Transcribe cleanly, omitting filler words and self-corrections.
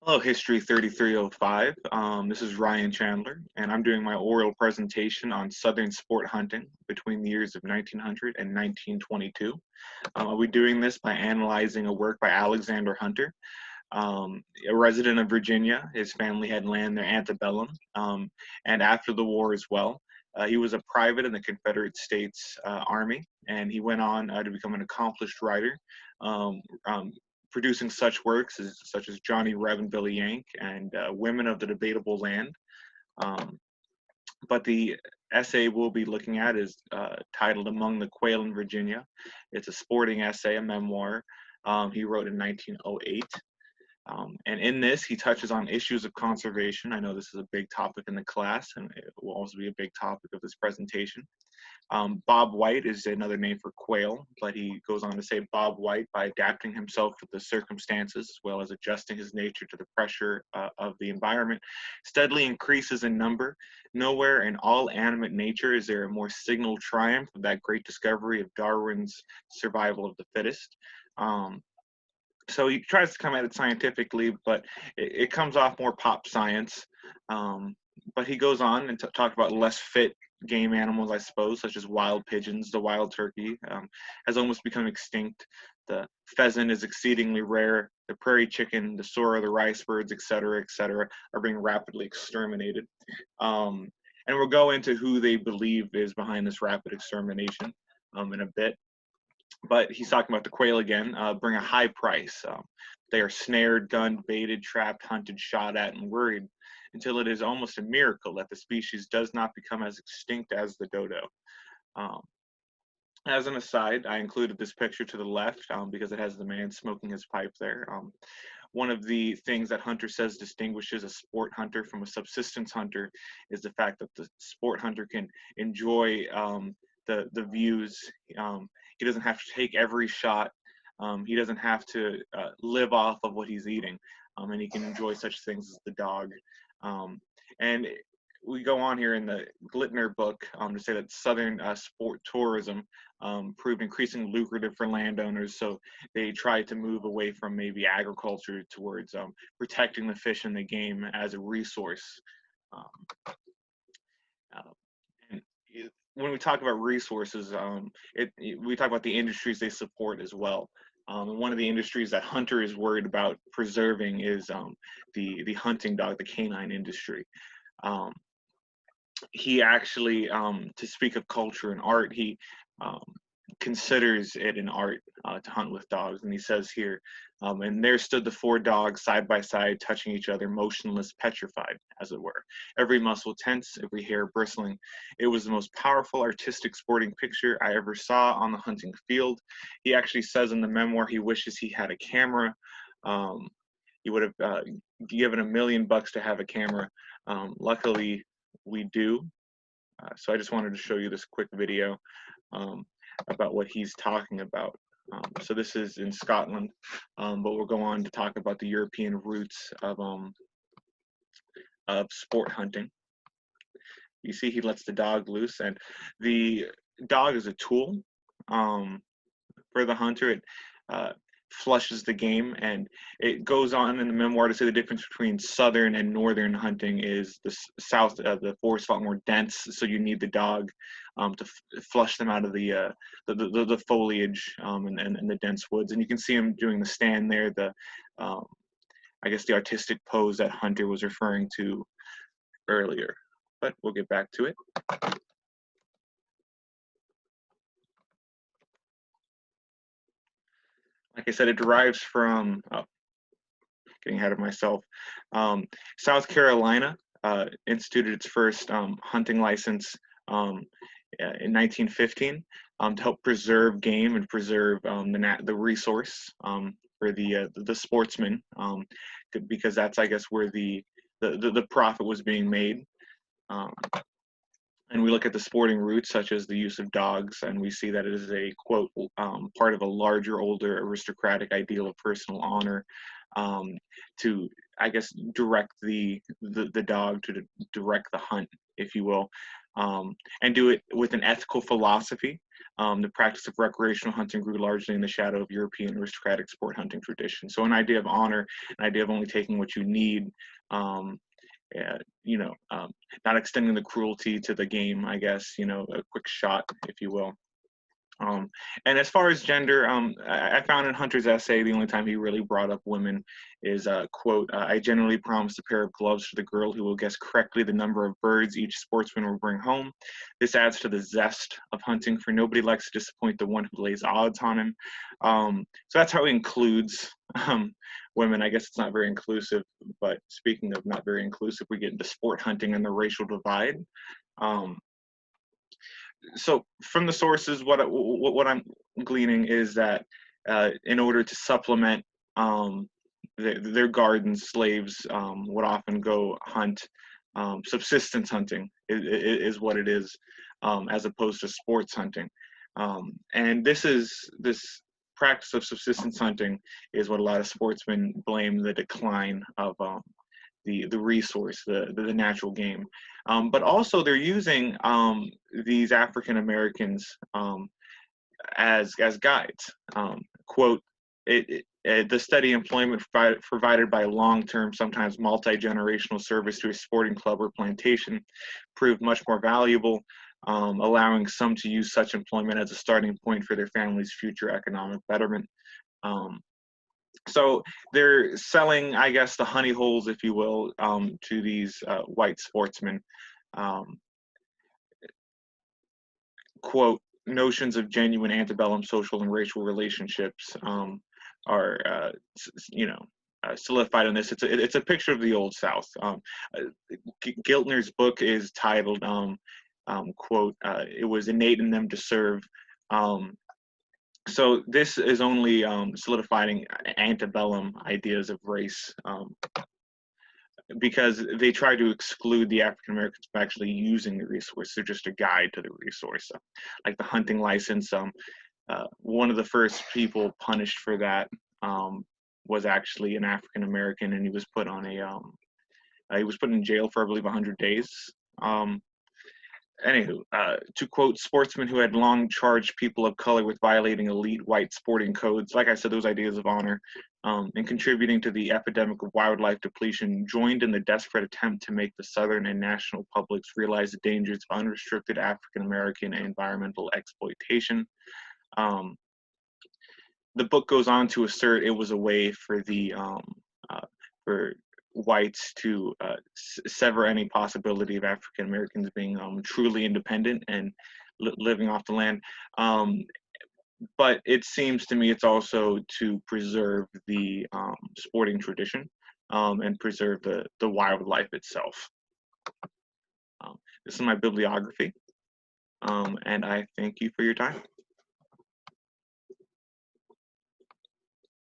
Hello, History 3305. This is Ryan Chandler, and I'm doing my oral presentation on Southern sport hunting between the years of 1900 and 1922. I'll be doing this by analyzing a work by Alexander Hunter, a resident of Virginia. His family had land there antebellum, and after the war as well. He was a private in the Confederate States Army, and he went on to become an accomplished writer. Um, um, Producing such works such as Johnny Reb and Billy Yank and Women of the Debatable Land. Um, but the essay we'll be looking at is titled Among the Quail in Virginia. It's a sporting essay, a memoir he wrote in 1908. And in this, he touches on issues of conservation. I know this is a big topic in the class, and it will also be a big topic of this presentation. Bob White is another name for quail, but he goes on to say Bob White, by adapting himself to the circumstances as well as adjusting his nature to the pressure of the environment, steadily increases in number. Nowhere in all animate nature is there a more signal triumph of that great discovery of Darwin's survival of the fittest. Um, so he tries to come at it scientifically, but it comes off more pop science. Um, but he goes on and talk about less fit game animals, I suppose, such as wild pigeons. The wild turkey has almost become extinct. The pheasant is exceedingly rare. The prairie chicken, the sorrel, the rice birds, et cetera, are being rapidly exterminated. Um, and we'll go into who they believe is behind this rapid extermination in a bit. But he's talking about the quail again, bring a high price. They are snared, gunned, baited, trapped, hunted, shot at, and worried until it is almost a miracle that the species does not become as extinct as the dodo. Um, as an aside, I included this picture to the left because it has the man smoking his pipe there. One of the things that Hunter says distinguishes a sport hunter from a subsistence hunter is the fact that the sport hunter can enjoy the views. He doesn't have to take every shot. He doesn't have to live off of what he's eating, and he can enjoy such things as the dog. Um, and we go on here in the Glittner book to say that Southern sport tourism proved increasingly lucrative for landowners, so they tried to move away from maybe agriculture towards protecting the fish and the game as a resource. Um, uh, and when we talk about resources, we talk about the industries they support as well. And one of the industries that Hunter is worried about preserving is the hunting dog, the canine industry. Um, he actually, to speak of culture and art, he um, considers it an art to hunt with dogs. And he says here, and there stood the four dogs side by side, touching each other, motionless, petrified, as it were. Every muscle tense, every hair bristling. It was the most powerful artistic sporting picture I ever saw on the hunting field. He actually says in the memoir he wishes he had a camera. Um, he would have given $1 million to have a camera. Luckily, we do. So I just wanted to show you this quick video um, about what he's talking about. So this is in Scotland, but we'll go on to talk about the European roots of sport hunting. You see he lets the dog loose, and the dog is a tool um, for the hunter. It uh, flushes the game, and it goes on in the memoir to say the difference between southern and northern hunting is the south. The forest is a lot more dense, so you need the dog to flush them out of the foliage and the dense woods. And you can see him doing the stand there. Um, I guess the artistic pose that Hunter was referring to earlier. But we'll get back to it. Like I said, it derives from getting ahead of myself. South Carolina instituted its first hunting license in 1915 to help preserve game and preserve the resource for the sportsman, because that's, I guess, where the profit was being made. Um, and we look at the sporting roots, such as the use of dogs, and we see that it is a, quote, part of a larger, older, aristocratic ideal of personal honor, um, to, I guess, direct the dog to direct the hunt, if you will. and do it with an ethical philosophy. The practice of recreational hunting grew largely in the shadow of European aristocratic sport hunting tradition. So an idea of honor, an idea of only taking what you need, um, you know, not extending the cruelty to the game, I guess, you know, a quick shot, if you will. And as far as gender, I found in Hunter's essay the only time he really brought up women is quote, I generally promise a pair of gloves to the girl who will guess correctly the number of birds each sportsman will bring home. This adds to the zest of hunting, for nobody likes to disappoint the one who lays odds on him. So that's how he includes women. I guess it's not very inclusive, but speaking of not very inclusive, we get into sport hunting and the racial divide. Um, so from the sources, what I'm gleaning is that in order to supplement their gardens, slaves would often go hunt. Subsistence hunting is what it is, as opposed to sports hunting. And this practice of subsistence hunting is what a lot of sportsmen blame the decline of the resource, the natural game. But also they're using these African Americans as guides. Quote, the steady employment provided by long-term, sometimes multi-generational service to a sporting club or plantation proved much more valuable, allowing some to use such employment as a starting point for their family's future economic betterment. So they're selling, I guess, the honey holes, if you will, to these white sportsmen. Um, quote, notions of genuine antebellum social and racial relationships are, you know, solidified in this. It's a picture of the Old South. Giltner's book is titled, quote, it was innate in them to serve. So this is only solidifying antebellum ideas of race, because they try to exclude the African Americans from actually using the resource. They're just a guide to the resource, like the hunting license. One of the first people punished for that was actually an African American, and he was put on he was put in jail for, I believe, 100 days. Anywho, to quote, sportsmen who had long charged people of color with violating elite white sporting codes, like I said, those ideas of honor, and contributing to the epidemic of wildlife depletion, joined in the desperate attempt to make the Southern and national publics realize the dangers of unrestricted African American and environmental exploitation. The book goes on to assert it was a way for for whites to sever any possibility of African Americans being truly independent and living off the land. But it seems to me it's also to preserve the sporting tradition and preserve the wildlife itself. This is my bibliography, and I thank you for your time.